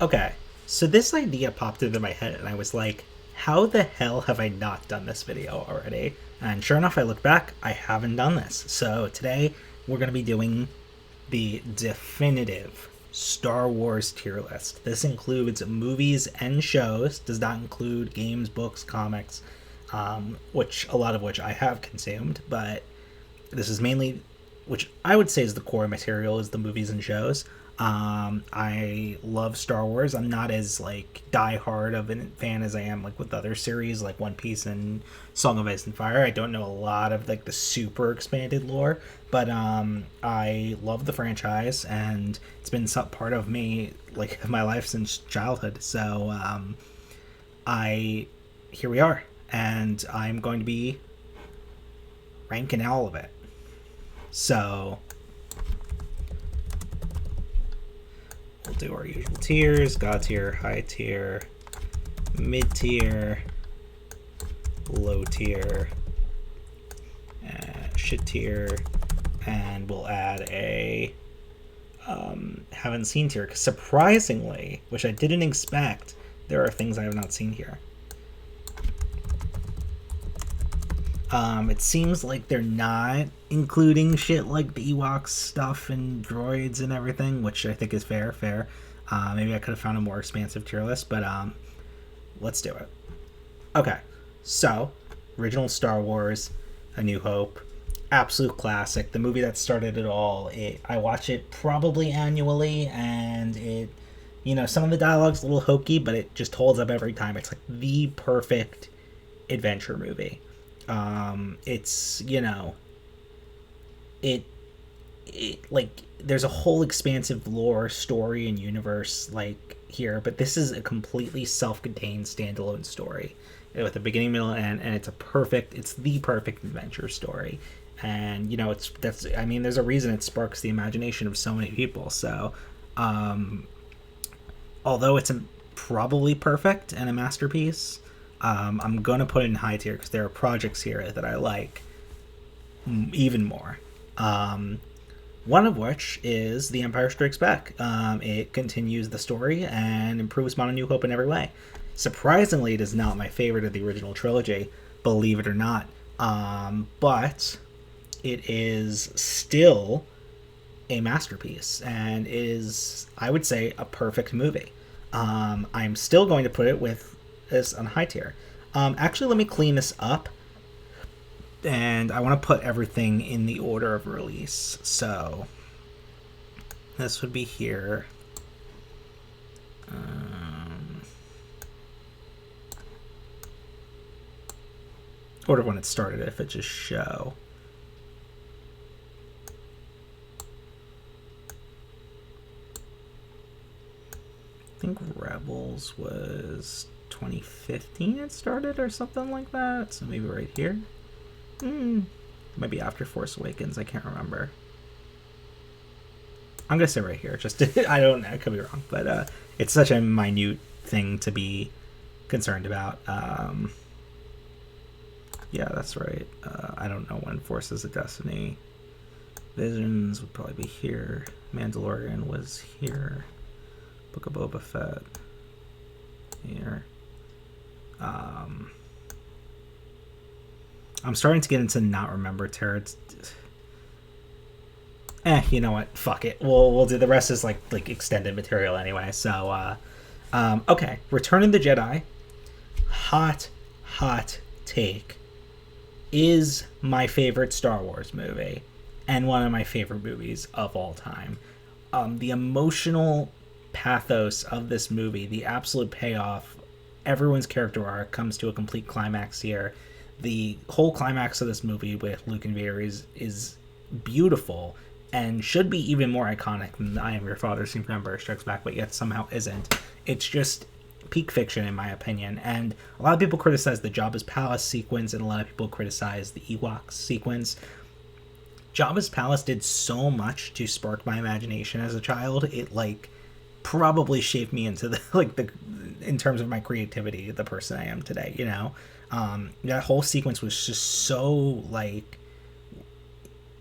Okay, so this idea popped into my head, and I was like, how the hell have I not done this video already? And sure enough, I look back, I haven't done this. So today, we're going to be doing the definitive Star Wars tier list. This includes movies and shows, does not include games, books, comics, which a lot of which I have consumed, but this is mainly, which I would say is the core material, is the movies and shows. I love Star Wars. I'm not as like die hard of a fan as I am like with other series like One Piece and Song of Ice and Fire. I don't know a lot of like the super expanded lore, but I love the franchise, and it's been some part of me like my life since childhood. So I here we are, and I'm going to be ranking all of it. So we'll do our usual tiers: God tier, high tier, mid tier, low tier, shit tier, and we'll add a haven't seen tier, because surprisingly, which I didn't expect, there are things I have not seen here. It seems like they're not including shit like the Ewoks stuff and droids and everything, which I think is fair. Maybe I could have found a more expansive tier list, but let's do it. Okay, so original Star Wars, A New Hope, absolute classic, the movie that started it all. I watch it probably annually, and some of the dialogue's a little hokey, but it just holds up every time. It's like the perfect adventure movie. It's it like there's a whole expansive lore, story, and universe like here, but this is a completely self-contained standalone story with a beginning, middle, and end, and it's the perfect adventure story. And there's a reason it sparks the imagination of so many people. So although it's probably perfect and a masterpiece, I'm going to put it in high tier because there are projects here that I like even more. One of which is The Empire Strikes Back. It continues the story and improves upon A New Hope in every way. Surprisingly, it is not my favorite of the original trilogy, believe it or not. But it is still a masterpiece, and is, I would say, a perfect movie. I'm still going to put it with this on high tier. Actually, let me clean this up, and I want to put everything in the order of release. So this would be here. Order when it started, if it just show. I think Rebels was 2015 it started or something like that, so maybe right here. Maybe after Force Awakens, I can't remember. I'm gonna say right here, just I don't know, I could be wrong, but it's such a minute thing to be concerned about. Yeah, that's right. I don't know when Forces of Destiny. Visions would probably be here. Mandalorian was here. Book of Boba Fett here. I'm starting to get into not remember territory. You know what? Fuck it. We'll do the rest is like extended material anyway. So okay, Return of the Jedi. Hot take. Is my favorite Star Wars movie, and one of my favorite movies of all time. The emotional pathos of this movie, the absolute payoff, everyone's character arc comes to a complete climax here. The whole climax of this movie with Luke and Vader is beautiful, and should be even more iconic than I Am Your Father, Soon Remember Strikes Back, but yet somehow isn't. It's just peak fiction in my opinion, and a lot of people criticize the Jabba's Palace sequence, and a lot of people criticize the Ewoks sequence. Jabba's Palace did so much to spark my imagination as a child. It probably shaped me into the in terms of my creativity, the person I am today. That whole sequence was just so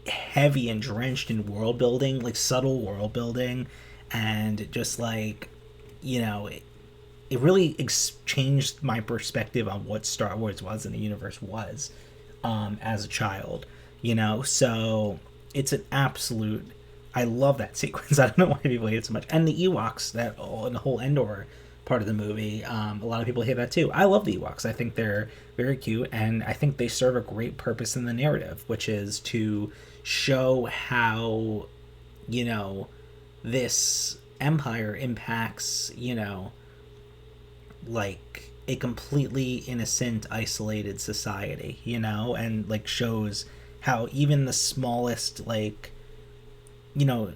heavy and drenched in world building, subtle world building, and just you know, it really changed my perspective on what Star Wars was and the universe was, as a child, you know. So it's an absolute. I love that sequence. I don't know why people hate it so much. And the Ewoks, and the whole Endor part of the movie, a lot of people hate that too. I love the Ewoks. I think they're very cute, and I think they serve a great purpose in the narrative, which is to show how, you know, this empire impacts, you know, like a completely innocent, isolated society, you know, and like shows how even the smallest, like, you know,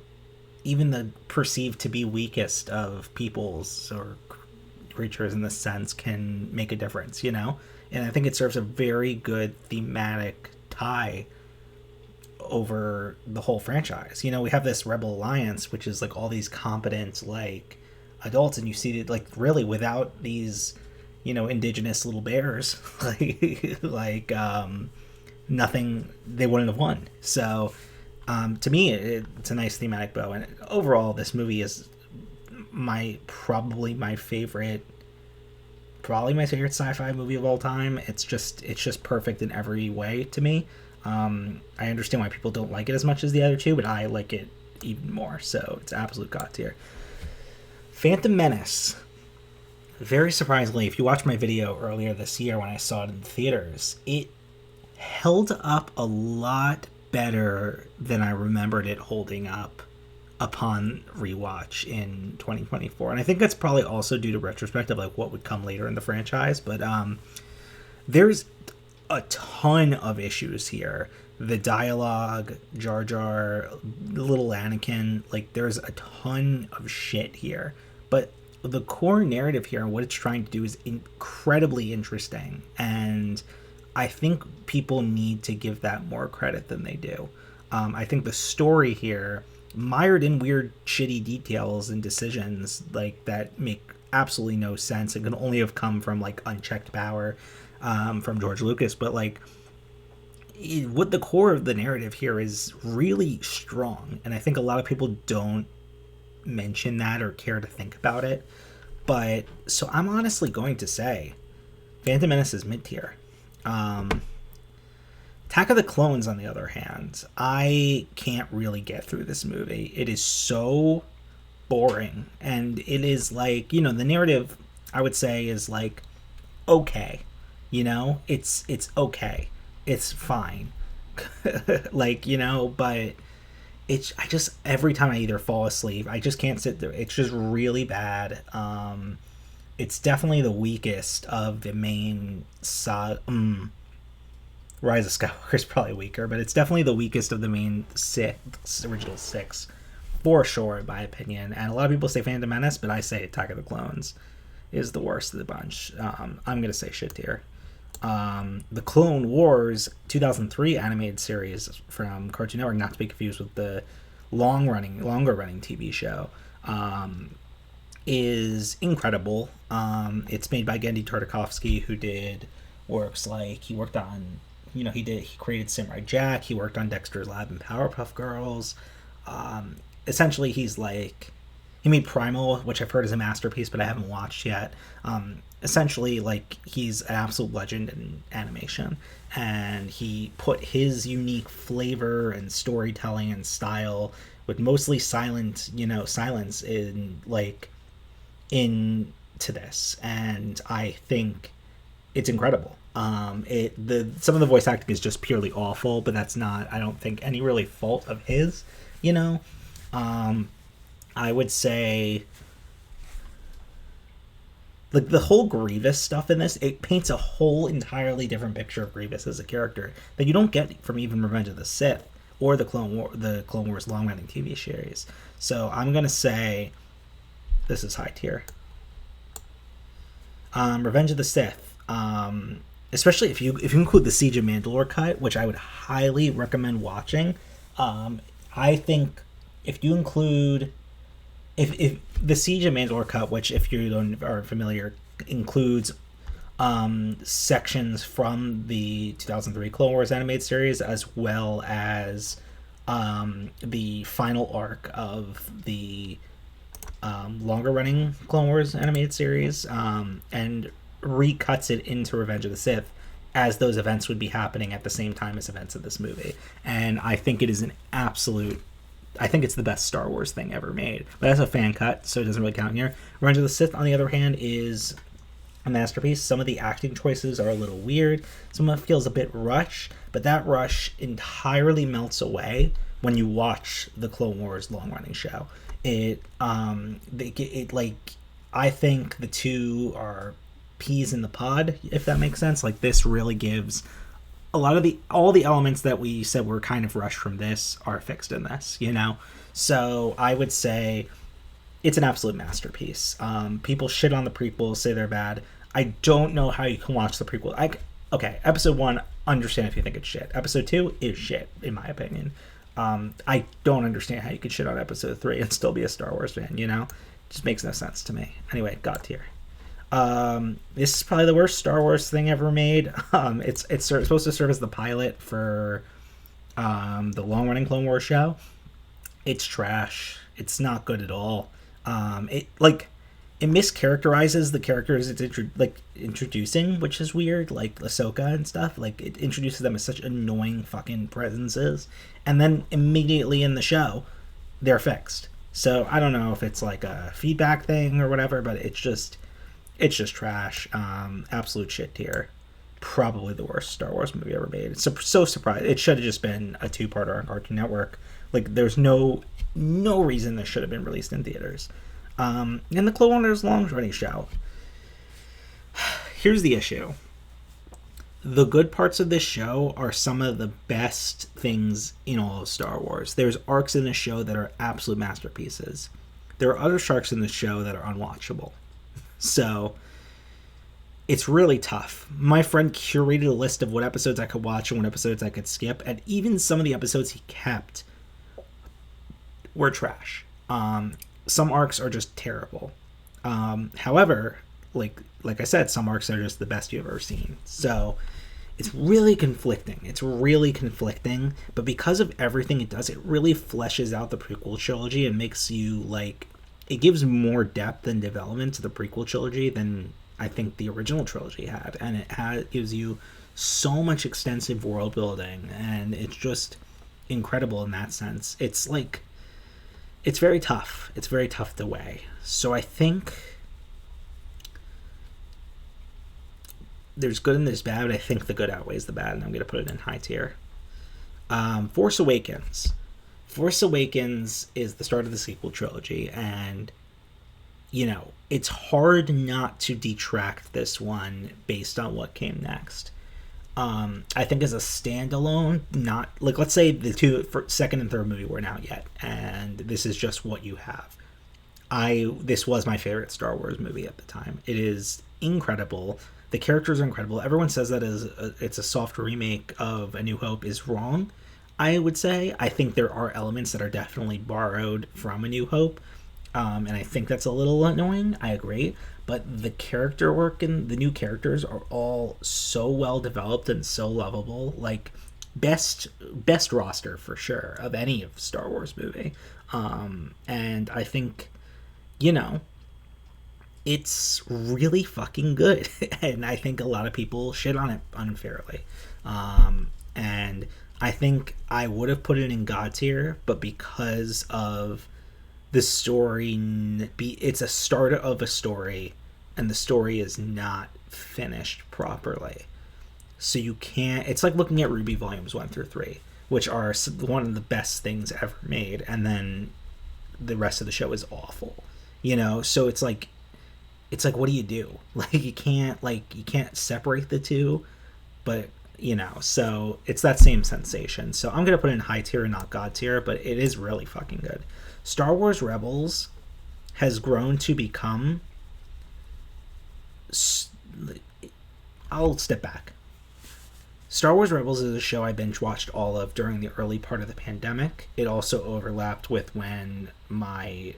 even the perceived to be weakest of peoples or creatures in this sense can make a difference, you know? And I think it serves a very good thematic tie over the whole franchise. You know, we have this Rebel Alliance, which is like all these competent, like, adults, and you see it, like, really without these, you know, indigenous little bears, nothing, they wouldn't have won. So, to me, it's a nice thematic bow, and overall, this movie is probably my favorite sci-fi movie of all time. It's just perfect in every way to me. I understand why people don't like it as much as the other two, but I like it even more. So it's absolute god tier. Phantom Menace. Very surprisingly, if you watched my video earlier this year when I saw it in the theaters, it held up a lot better than I remembered it holding up upon rewatch in 2024. And I think that's probably also due to retrospective, like what would come later in the franchise. But there's a ton of issues here. The dialogue, Jar Jar, little Anakin, like there's a ton of shit here. But the core narrative here and what it's trying to do is incredibly interesting. And I think people need to give that more credit than they do. I think the story here, mired in weird, shitty details and decisions like that make absolutely no sense. It can only have come from like unchecked power from George Lucas, but like what the core of the narrative here is really strong, and I think a lot of people don't mention that or care to think about it. But so I'm honestly going to say Phantom Menace is mid-tier. Attack of the Clones, on the other hand, I can't really get through this movie. It is so boring, and it is like, you know, the narrative, I would say, is like okay, you know, it's okay, it's fine, like, you know, but I just, every time I either fall asleep, I just can't sit there. It's just really bad. It's definitely the weakest of the main Rise of Skywalker is probably weaker, but it's definitely the weakest of the main original six, for sure, in my opinion. And a lot of people say Phantom Menace, but I say Attack of the Clones is the worst of the bunch. I'm going to say shit tier. The Clone Wars 2003 animated series from Cartoon Network, not to be confused with the longer running TV show, is incredible. It's made by Genndy Tartakovsky, who did works like, he worked on, you know, he created Samurai Jack, he worked on Dexter's Lab and Powerpuff Girls. Essentially, he's like, he made Primal, which I've heard is a masterpiece, but I haven't watched yet. Essentially, like, he's an absolute legend in animation, and he put his unique flavor and storytelling and style with mostly silence in, like, into this, and I think it's incredible. Some of the voice acting is just purely awful, but that's not, I don't think, any really fault of his, you know. I would say, like, the whole Grievous stuff in this, it paints a whole entirely different picture of Grievous as a character that you don't get from even Revenge of the Sith or the Clone Wars long-running TV series. So I'm gonna say this is high tier. Revenge of the Sith, especially if you include the Siege of Mandalore cut, which I would highly recommend watching. I think if you include, if the Siege of Mandalore cut, which if you aren't familiar, includes sections from the 2003 Clone Wars animated series, as well as the final arc of the longer running Clone Wars animated series, and recuts it into Revenge of the Sith as those events would be happening at the same time as events of this movie. And I think it is an absolute, I think it's the best Star Wars thing ever made. But that's a fan cut, so it doesn't really count here. Revenge of the Sith, on the other hand, is a masterpiece. Some of the acting choices are a little weird. Some of it feels a bit rushed, but that rush entirely melts away when you watch the Clone Wars long running show. It like, I think the two are peas in the pod, if that makes sense. Like, this really gives a lot of all the elements that we said were kind of rushed from this are fixed in this, you know? So I would say it's an absolute masterpiece. People shit on the prequels, say they're bad. I don't know how you can watch the prequel. Okay, episode 1, understand if you think it's shit. Episode 2 is shit, in my opinion. I don't understand how you could shit on episode 3 and still be a Star Wars fan, you know? It just makes no sense to me. Anyway, God tier. This is probably the worst Star Wars thing ever made. It's supposed to serve as the pilot for the long-running Clone Wars show. It's trash. It's not good at all. It mischaracterizes the characters it's introducing, which is weird, like Ahsoka and stuff. Like, it introduces them as such annoying fucking presences, and then immediately in the show, they're fixed. So I don't know if it's like a feedback thing or whatever, but it's just trash. Absolute shit tier. Probably the worst Star Wars movie ever made. It's so surprised. It should have just been a 2-parter on Cartoon Network. Like, there's no reason this should have been released in theaters. And the Clone Wars long-running show. Here's the issue. The good parts of this show are some of the best things in all of Star Wars. There's arcs in this show that are absolute masterpieces. There are other arcs in this show that are unwatchable. So it's really tough. My friend curated a list of what episodes I could watch and what episodes I could skip, and even some of the episodes he kept were trash. Some arcs are just terrible. However, like I said, some arcs are just the best you've ever seen. So it's really conflicting. But because of everything it does, it really fleshes out the prequel trilogy and makes you, like, it gives more depth and development to the prequel trilogy than I think the original trilogy had. And it gives you so much extensive world building, and it's just incredible in that sense. It's like, it's very tough. It's very tough to weigh. So I think there's good and there's bad, but I think the good outweighs the bad, and I'm going to put it in high tier. Force Awakens. Force Awakens is the start of the sequel trilogy, and, you know, it's hard not to detract this one based on what came next. I think as a standalone, not, like, let's say the second and third movie weren't out yet, and this is just what you have. This was my favorite Star Wars movie at the time. It is incredible. The characters are incredible. Everyone says that it's a soft remake of A New Hope is wrong, I would say. I think there are elements that are definitely borrowed from A New Hope, and I think that's a little annoying. I agree. But the character work and the new characters are all so well developed and so lovable. Like, best roster for sure of any of Star Wars movie. And I think, you know, it's really fucking good. And I think a lot of people shit on it unfairly. And I think I would have put it in God tier, but because of the story, it's a start of a story, and the story is not finished properly. So you can't, it's like looking at RWBY volumes 1 through 3, which are one of the best things ever made, and then the rest of the show is awful, you know? So it's like, what do you do? Like, you can't separate the two, but, you know, so it's that same sensation. So I'm gonna put it in high tier and not God tier, but it is really fucking good. Star Wars Rebels has grown to become, I'll step back. Star Wars Rebels is a show I binge watched all of during the early part of the pandemic. It also overlapped with when my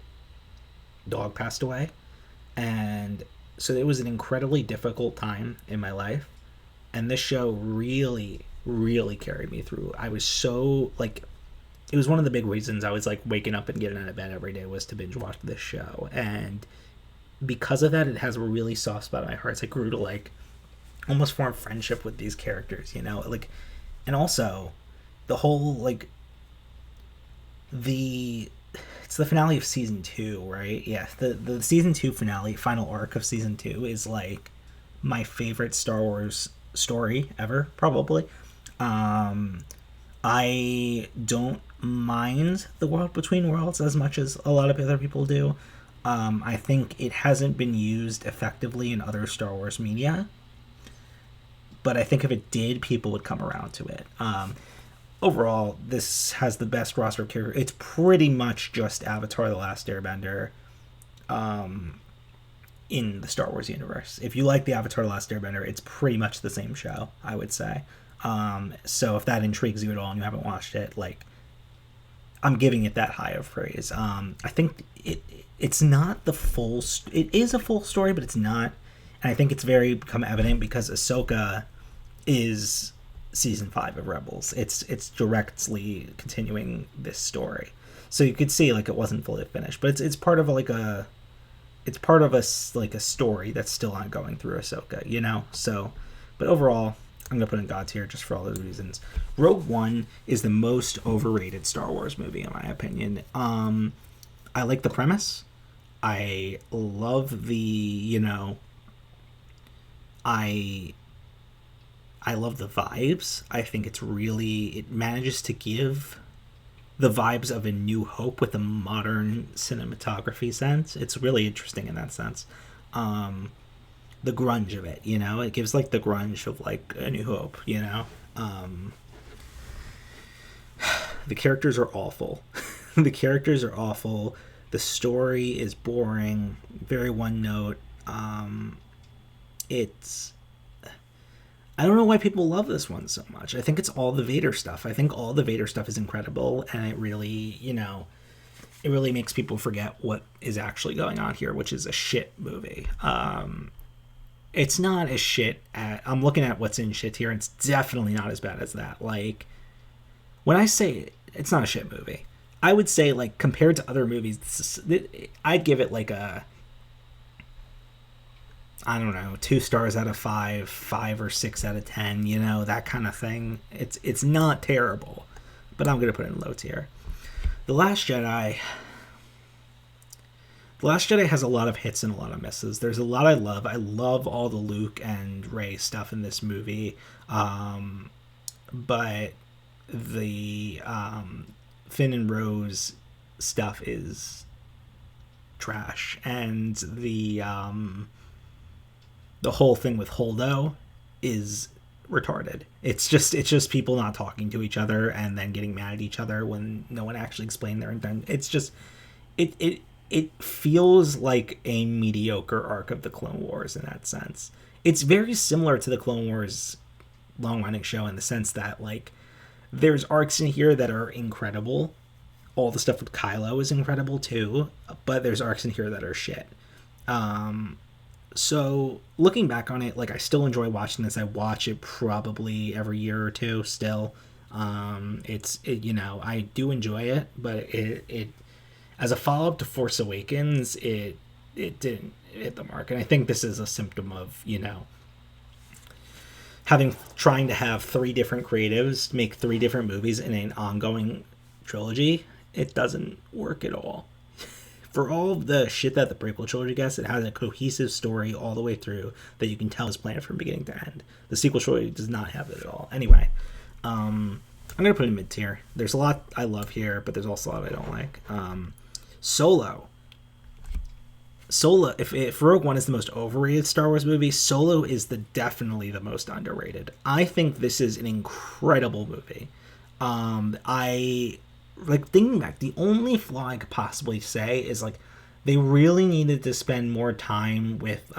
dog passed away, and so it was an incredibly difficult time in my life, and this show really, really carried me through. I was so, like, it was one of the big reasons I was like waking up and getting out of bed every day was to binge watch this show. And because of that, it has a really soft spot in my heart. So I grew to like almost form friendship with these characters, you know, like, and also the whole like the it's the finale of season 2, right? Yeah, the season 2 finale, final arc of season 2 is like my favorite Star Wars story ever, probably. Um, I don't mind the World Between Worlds as much as a lot of other people do. I think it hasn't been used effectively in other Star Wars media, but I think if it did, people would come around to it. Overall, this has the best roster of characters. It's pretty much just Avatar: The Last Airbender in the Star Wars universe. If you like the Avatar: The Last Airbender, it's pretty much the same show, I would say. So if that intrigues you at all and you haven't watched it, like, I'm giving it that high of praise. I think it's not the full. It is a full story, but it's not. And I think it's very become evident because Ahsoka is season 5 of Rebels. It's directly continuing this story, so you could see like it wasn't fully finished, but it's part of like a like a story that's still ongoing through Ahsoka, you know. So, but overall, I'm gonna put in God tier just for all those reasons. Rogue One is the most overrated Star Wars movie in my opinion. I like the premise. I love the, you know, I love the vibes. I think it manages to give the vibes of A New Hope with a modern cinematography sense. It's really interesting in that sense. The grunge of it, you know, it gives like the grunge of like A New Hope, you know. The characters are awful. The characters are awful. The story is boring, very one note. It's I don't know why people love this one so much. I think it's all the Vader stuff. I think all the Vader stuff is incredible, and it really, you know, it really makes people forget what is actually going on here, which is a shit movie. It's not as shit I'm looking at what's in shit here, and it's definitely not as bad as that. Like, when I say it's not a shit movie, I would say, like, compared to other movies, I'd give it like a, I don't know, 2 stars out of 5, 5 or 6 out of 10, you know, that kind of thing. It's not terrible, but I'm gonna put it in low tier. The Last Jedi has a lot of hits and a lot of misses. There's a lot I love. I love all the Luke and Rey stuff in this movie, but the Finn and Rose stuff is trash, and the whole thing with Holdo is retarded. It's just people not talking to each other and then getting mad at each other when no one actually explained their intent. It's just it feels like a mediocre arc of the Clone Wars in that sense. It's very similar to the Clone Wars long-running show in the sense that, like, there's arcs in here that are incredible. All the stuff with Kylo is incredible too, but there's arcs in here that are shit. So looking back on it, like, I still enjoy watching this. I watch it probably every year or two still. You know, I do enjoy it, but it as a follow-up to Force Awakens, it didn't hit the mark. And I think this is a symptom of, you know, trying to have 3 different creatives make 3 different movies in an ongoing trilogy. It doesn't work at all. For all of the shit that the prequel trilogy gets, it has a cohesive story all the way through that you can tell is planned from beginning to end. The sequel trilogy does not have it at all. Anyway, I'm going to put it in mid-tier. There's a lot I love here, but there's also a lot I don't like. Solo, if Rogue One is the most overrated Star Wars movie, Solo is definitely the most underrated. I think this is an incredible movie. Like, thinking back, the only flaw I could possibly say is, like, they really needed to spend more time with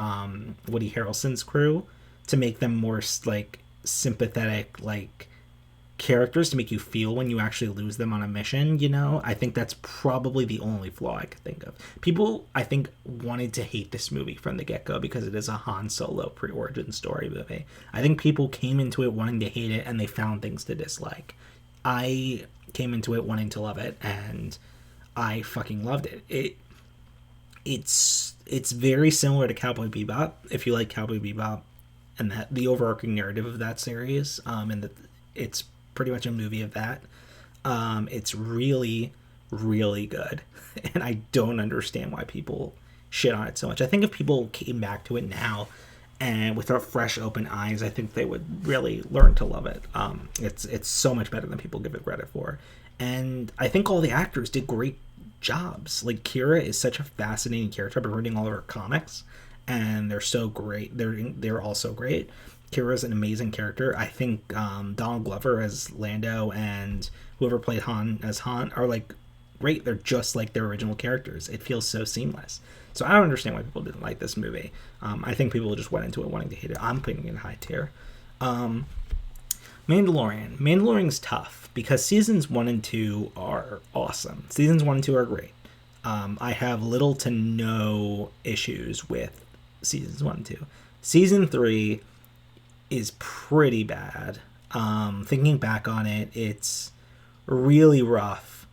Woody Harrelson's crew to make them more, like, sympathetic, like, characters to make you feel when you actually lose them on a mission, you know? I think that's probably the only flaw I could think of. People, I think, wanted to hate this movie from the get-go because it is a Han Solo pre-origin story movie. I think people came into it wanting to hate it, and they found things to dislike. I came into it wanting to love it, and I fucking loved it. It's very similar to Cowboy Bebop. If you like Cowboy Bebop and that the overarching narrative of that series, and that it's pretty much a movie of that. It's really, really good, and I don't understand why people shit on it so much. I think if people came back to it now and with our fresh, open eyes, I think they would really learn to love it. It's so much better than people give it credit for, and I think all the actors did great jobs. Like Kira is such a fascinating character. I've been reading all of her comics, and they're so great. They're all so great. Kira's an amazing character. I think Donald Glover as Lando and whoever played Han as Han are like great. They're just like their original characters. It feels so seamless. So I don't understand why people didn't like this movie. I think people just went into it wanting to hate it. I'm putting it in high tier. Mandalorian. Mandalorian's tough because seasons 1 and 2 are awesome. Seasons 1 and 2 are great. I have little to no issues with seasons 1 and 2. Season 3 is pretty bad. Thinking back on it, it's really rough.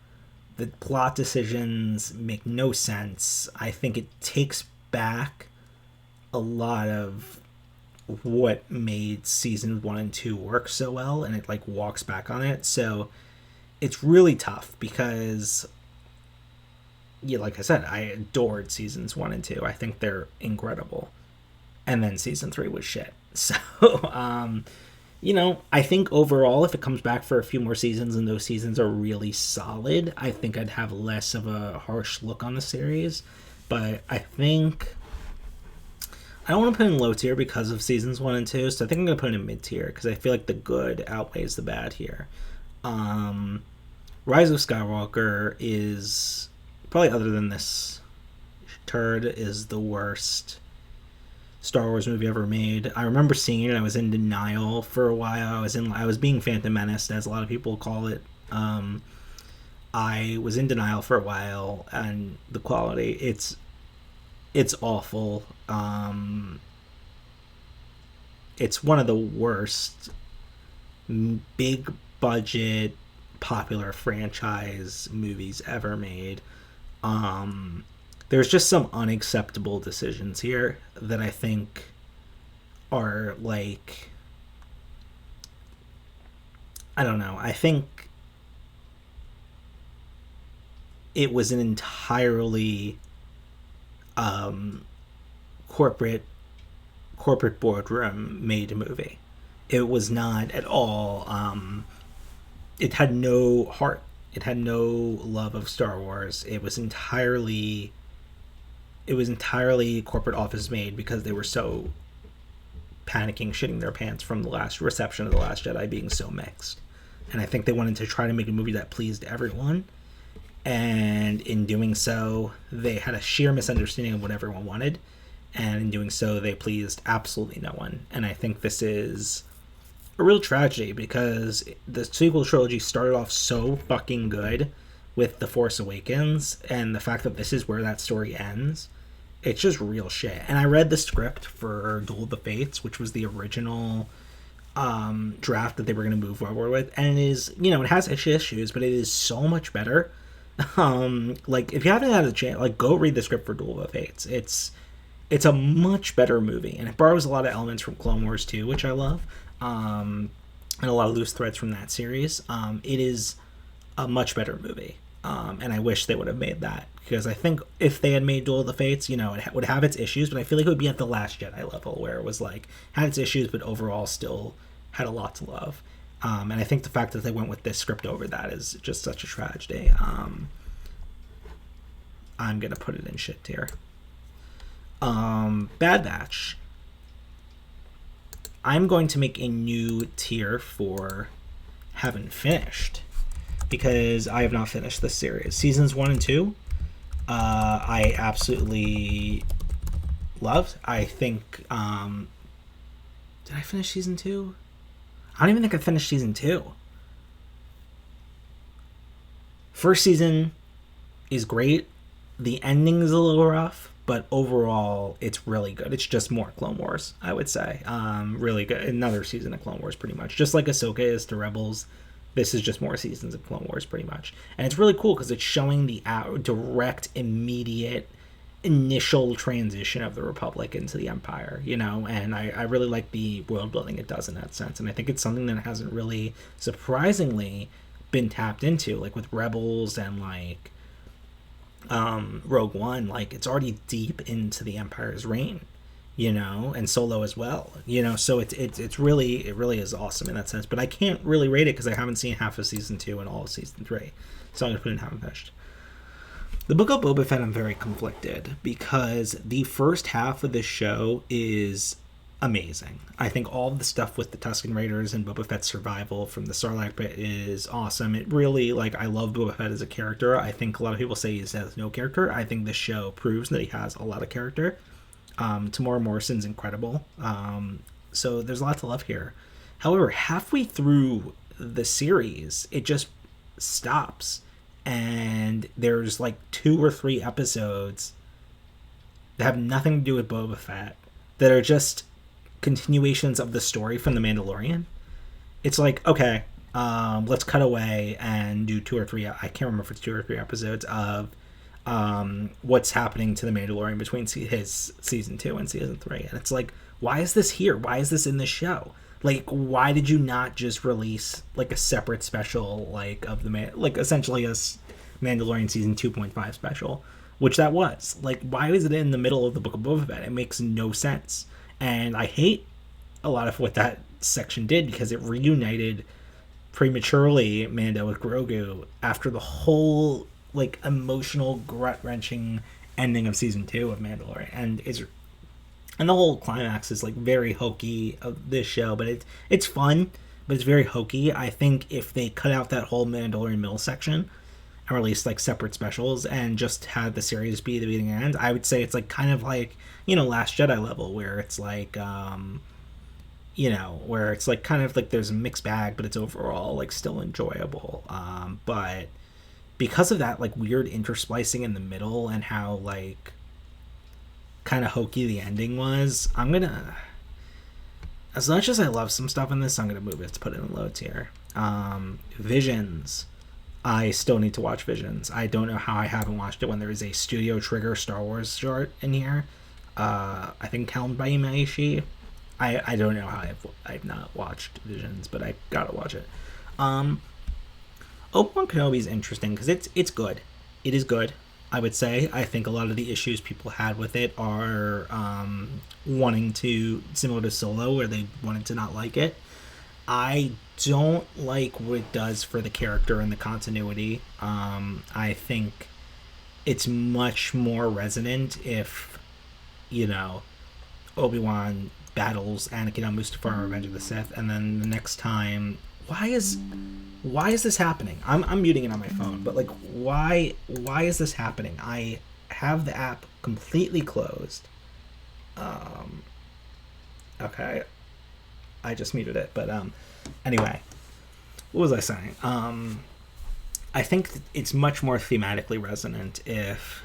The plot decisions make no sense. I think it takes back a lot of what made season 1 and 2 work so well, and it like walks back on it. So it's really tough because, yeah, like I said, I adored seasons 1 and 2. I think they're incredible. And then season 3 was shit. So, I think overall, if it comes back for a few more seasons and those seasons are really solid, I think I'd have less of a harsh look on the series. But I think I don't want to put it in low tier because of seasons 1 and 2, so I think I'm going to put it in mid tier because I feel like the good outweighs the bad here. Rise of Skywalker is probably, other than this turd, is the worst Star Wars movie ever made. I remember seeing it. I was in denial for a while. I was being Phantom Menace, as a lot of people call it. I was in denial for a while, and the quality, it's awful. It's one of the worst big budget popular franchise movies ever made. There's just some unacceptable decisions here that I think are like, I don't know. I think it was an entirely corporate boardroom made movie. It was not at all. It had no heart. It had no love of Star Wars. It was entirely corporate office made because they were so panicking, shitting their pants from the last reception of The Last Jedi being so mixed. And I think they wanted to try to make a movie that pleased everyone. And in doing so, they had a sheer misunderstanding of what everyone wanted. And in doing so, they pleased absolutely no one. And I think this is a real tragedy because the sequel trilogy started off so fucking good with The Force Awakens, and the fact that this is where that story ends, it's just real shit. And I read the script for Duel of the Fates, which was the original draft that they were going to move forward with, and it is, it has issues, but it is so much better. Like, if you haven't had a chance, like, go read the script for Duel of the Fates. It's a much better movie, and it borrows a lot of elements from Clone Wars too, which I love, and a lot of loose threads from that series. It is a much better movie, and I wish they would have made that, because I think if they had made Duel of the Fates, it would have its issues, but I feel like it would be at the Last Jedi level, where it was like, had its issues, but overall still had a lot to love. And I think the fact that they went with this script over that is just such a tragedy. I'm gonna put it in shit tier. Bad Batch. I'm going to make a new tier for haven't finished, because I have not finished this series. Seasons 1 and 2, I absolutely loved. I think, did I finish season 2? I don't even think I finished season 2. First season is great. The ending is a little rough, but overall, it's really good. It's just more Clone Wars, I would say. Really good. Another season of Clone Wars, pretty much. Just like Ahsoka is to Rebels, This is just more seasons of Clone Wars, pretty much. And it's really cool because it's showing the direct, immediate, initial transition of the Republic into the Empire, and I really like the world building it does in that sense. And I think it's something that hasn't really, surprisingly, been tapped into, like with Rebels and like Rogue One. Like, it's already deep into the Empire's reign, and Solo as well, so it really is awesome in that sense. But I can't really rate it because I haven't seen half of season 2 and all of season 3, so I'm gonna put it in haven't finished. The Book of Boba Fett, I'm very conflicted because the first half of this show is amazing. I think all of the stuff with the Tusken Raiders and Boba Fett's survival from the Sarlacc pit is awesome. It really, like, I love Boba Fett as a character. I think a lot of people say he has no character. I think this show proves that he has a lot of character. Tamora Morrison's incredible. So there's a lot to love here. However, halfway through the series, it just stops. And there's like 2 or 3 episodes that have nothing to do with Boba Fett that are just continuations of the story from The Mandalorian. It's like, okay, let's cut away and do 2 or 3, I can't remember if it's 2 or 3 episodes of what's happening to the Mandalorian between his season 2 and season 3. And it's like, why is this here? Why is this in this show? Like, why did you not just release like a separate special, like of the like essentially a Mandalorian season 2.5 special, which that was. Like, why is it in the middle of the Book of Boba Fett? It makes no sense. And I hate a lot of what that section did because it reunited prematurely Mando with Grogu after the whole like emotional, gut-wrenching ending of season 2 of Mandalorian. And the whole climax is like very hokey of this show, but it's fun, but it's very hokey. I think if they cut out that whole Mandalorian middle section and released like separate specials and just had the series be the beginning and end, I would say it's like kind of like, Last Jedi level, where it's like where it's like kind of like there's a mixed bag, but it's overall like still enjoyable. But because of that like weird intersplicing in the middle and how like kind of hokey the ending was, I'm gonna, as much as I love some stuff in this, I'm gonna move it to put it in low tier. Visions, I still need to watch Visions. I don't know how I haven't watched it when there is a Studio Trigger Star Wars short in here. I think helmed by Imaishi. I don't know how I've not watched Visions, but I gotta watch it. Obi-Wan Kenobi is interesting because it's good. It is good, I would say. I think a lot of the issues people had with it are wanting to, similar to Solo, where they wanted to not like it. I don't like what it does for the character and the continuity. I think it's much more resonant if, Obi-Wan battles Anakin on Mustafar in Revenge of the Sith, and then the next time, why is this happening? I'm muting it on my phone, but like, why is this happening? I have the app completely closed. Okay, I just muted it, but anyway, what was I saying? I think it's much more thematically resonant if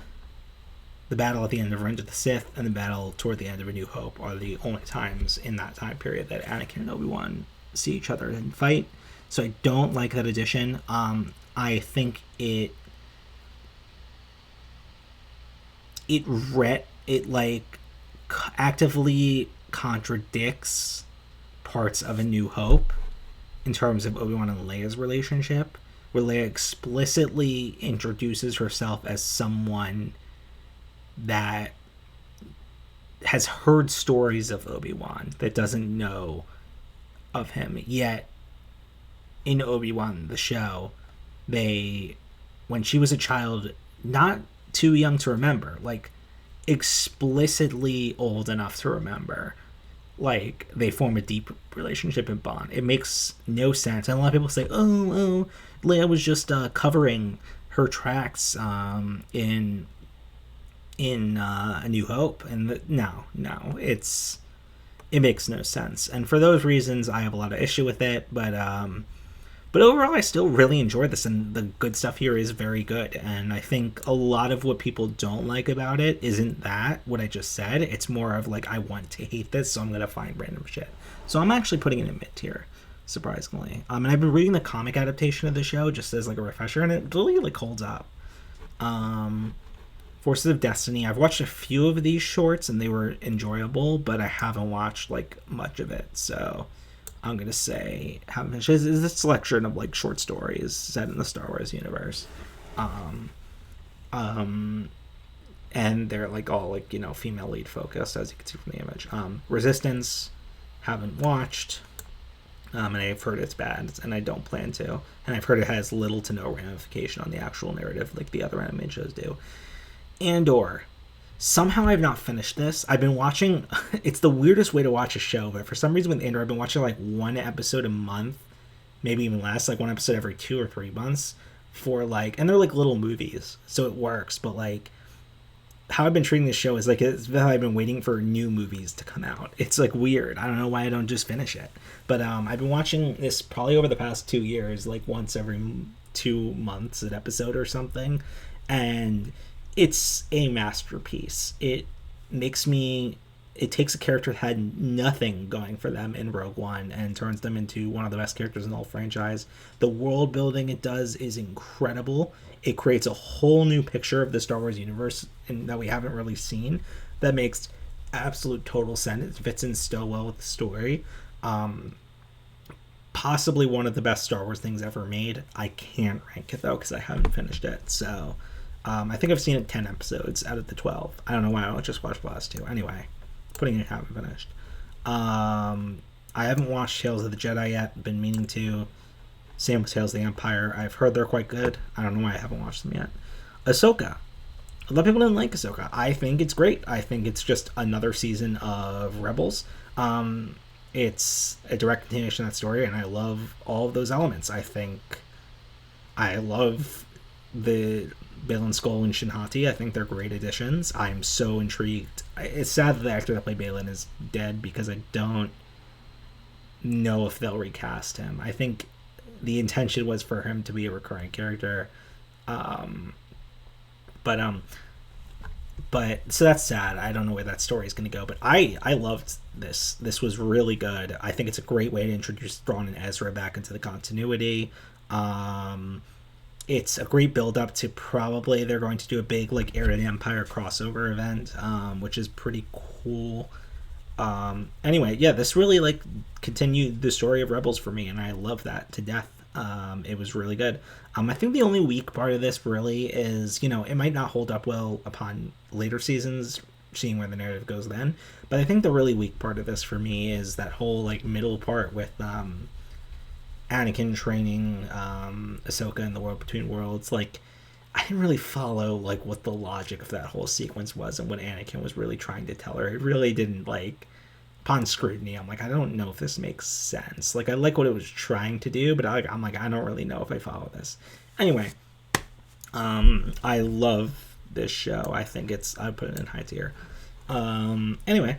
the battle at the end of Revenge of the Sith and the battle toward the end of A New Hope are the only times in that time period that Anakin and Obi-Wan see each other and fight. So I don't like that addition. I think it like actively contradicts parts of A New Hope in terms of Obi-Wan and Leia's relationship, where Leia explicitly introduces herself as someone that has heard stories of Obi-Wan that doesn't know of him. Yet in Obi-Wan the show, when she was a child, not too young to remember, like explicitly old enough to remember, like they form a deep relationship and bond. It makes no sense. And a lot of people say, oh, Leia was just covering her tracks in A New Hope, and no, it makes no sense. And for those reasons, I have a lot of issue with it. But overall, I still really enjoy this, and the good stuff here is very good. And I think a lot of what people don't like about it isn't that, what I just said. It's more of like, I want to hate this, so I'm going to find random shit. So I'm actually putting it in mid tier. surprisingly. And I've been reading the comic adaptation of the show just as like a refresher, and it really like holds up. Forces of Destiny. I've watched a few of these shorts and they were enjoyable, but I haven't watched like much of it. So I'm gonna say haven't finished. Is a selection of like short stories set in the Star Wars universe. And they're like all like, you know, female lead focused, as you can see from the image. Resistance, haven't watched, and I've heard it's bad, and I don't plan to. And I've heard it has little to no ramification on the actual narrative, like the other anime shows do. Andor. Somehow I've not finished this. I've been watching. It's the weirdest way to watch a show, but for some reason with Andor, I've been watching like one episode a month, maybe even less, like one episode every 2 or 3 months. For like, and they're like little movies, so it works. But like, how I've been treating this show is like it's that I've been waiting for new movies to come out. It's like weird. I don't know why I don't just finish it. But I've been watching this probably over the past 2 years, like once every 2 months an episode or something, and it's a masterpiece. It takes a character that had nothing going for them in Rogue One and turns them into one of the best characters in the whole franchise. The world building it does is incredible. It creates a whole new picture of the Star Wars universe that we haven't really seen. That makes absolute total sense. It fits in so well with the story. Possibly one of the best Star Wars things ever made. I can't rank it though because I haven't finished it. So I think I've seen it 10 episodes out of the 12. I don't know why I don't just watch the last 2. Anyway, putting it haven't finished. I haven't watched Tales of the Jedi yet. Been meaning to. Same with Tales of the Empire. I've heard they're quite good. I don't know why I haven't watched them yet. Ahsoka. A lot of people didn't like Ahsoka. I think it's great. I think it's just another season of Rebels. It's a direct continuation of that story, and I love all of those elements. I love the Baylan Skoll and Shin Hati. I think they're great additions. I'm so intrigued. It's sad that the actor that played Baylan is dead because I don't know if they'll recast him. I think the intention was for him to be a recurring character, but so that's sad. I don't know where that story is going to go, but I loved this. This was really good. I think it's a great way to introduce Thrawn and Ezra back into the continuity. It's a great build up to probably they're going to do a big like Heir to the Empire crossover event, which is pretty cool. Anyway, yeah, this really like continued the story of Rebels for me, and I love that to death. It was really good. I think the only weak part of this really is, you know, it might not hold up well upon later seasons, seeing where the narrative goes then. But I think the really weak part of this for me is that whole like middle part with Anakin training Ahsoka in the World Between Worlds. Like, I didn't really follow like what the logic of that whole sequence was and what Anakin was really trying to tell her. It really didn't like. Upon scrutiny, I'm like, I don't know if this makes sense. Like, I like what it was trying to do, but I'm like, I don't really know if I follow this. Anyway, I love this show. I think I put it in high tier. Anyway,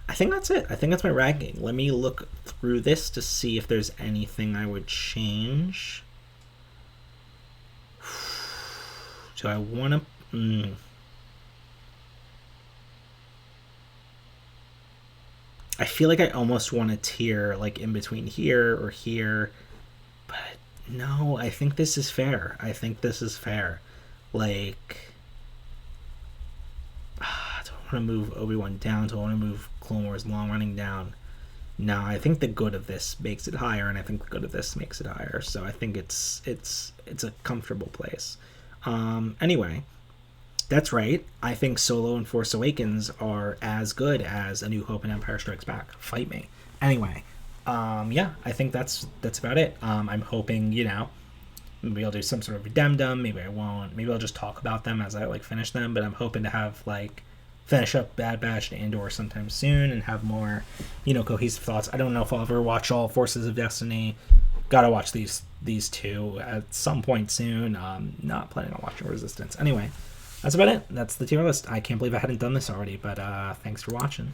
I think that's it. I think that's my ranking. Let me look through this to see if there's anything I would change. Do I want to... I feel like I almost want to tier like in between here or here, but no, I think this is fair. Like, do I want to move Obi-Wan down? Do I want to move Clone Wars Long Running down? No, I think the good of this makes it higher, and I think the good of this makes it higher. So I think it's a comfortable place. Anyway. That's right. I think Solo and Force Awakens are as good as A New Hope and Empire Strikes Back. Fight me. Anyway, yeah, I think that's about it. I'm hoping, you know, maybe I'll do some sort of addendum. Maybe I won't. Maybe I'll just talk about them as I like finish them. But I'm hoping to have like finish up Bad Batch and Andor sometime soon and have more, you know, cohesive thoughts. I don't know if I'll ever watch all Forces of Destiny. Gotta watch these two at some point soon. Not planning on watching Resistance. Anyway. That's about it. That's the tier list. I can't believe I hadn't done this already, but thanks for watching.